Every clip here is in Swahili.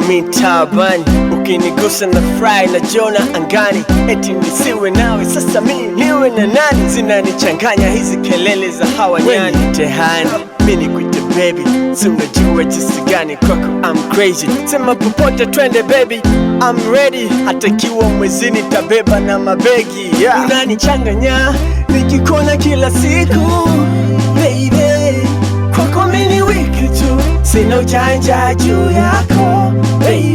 mi tabani, ukinigusa na fry na jona angani. Eti nisiwe nawe sasa mi niwe na nani? Zinanichanganya hizi kelele za hawa nyani. Tehani mi nikuite baby, si unajua jinsi gani kwako I'm crazy. Sema popote twende baby, I'm ready. Hata kiwa mwezini tabeba na mabegi, yeah. Unanichanganya nikikona kila siku baby, kwako mini wiki tu, sina ujanja juu yako baby.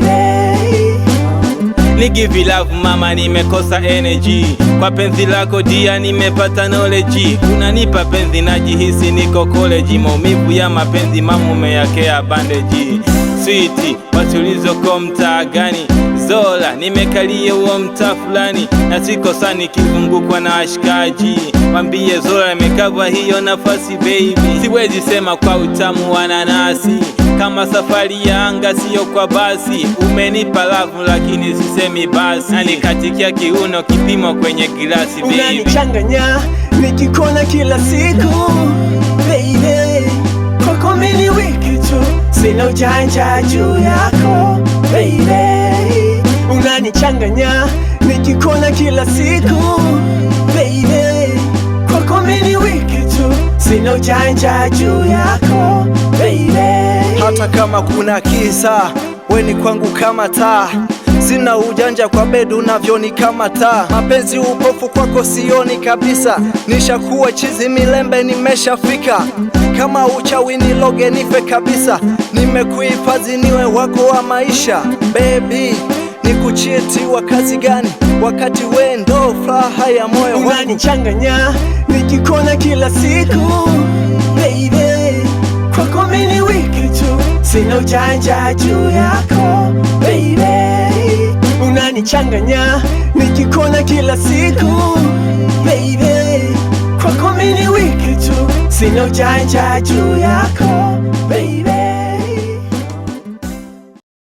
Ni give love mama, nimekosa energy kwa penzi lako dia, nimepata knowledge. Unanipa penzi najihisi niko college, maumivu ya mapenzi mama umeyakea bandage. Sweet watulizo kwa mtaa gani? Zola nimekalia uo mtaa fulani, na sikosa nikizungukwa na ashikaji. Wambie Zola nimekava hiyo nafasi baby, siwezi sema kwa utamu wa nanasi. Kama safari ya anga siyo kwa basi, umenipa love lakini sisemi basi. Na nikatikia kiuno kipimo kwenye glasi baby. Unanichanganya nikikona kila siku baby, kwako mini wiki tu, sina ujanja juu yako baby. Unanichanganya nikikona kila siku baby, kwako mini wiki tu, sina ujanja juu yako baby. Hata kama kuna kisa, we ni kwangu kama taa, sina ujanja kwa bedu unavyoni kama taa. Mapenzi upofu kwako sioni kabisa, nishakuwa chizi milembe nimeshafika. Kama uchawi niloge nife kabisa, nimekuhifadhi niwe wako wa maisha baby. Nikuchiti wa kazi gani wakati we ndo furaha ya moyo wangu? Unanichanganya nikikona kila siku baby, kwako mini wiki tu, sina ujanja juu yako baby. Unanichanganya nikikona kila siku baby, kwako mini wiki tu, sina ujanja juu yako baby.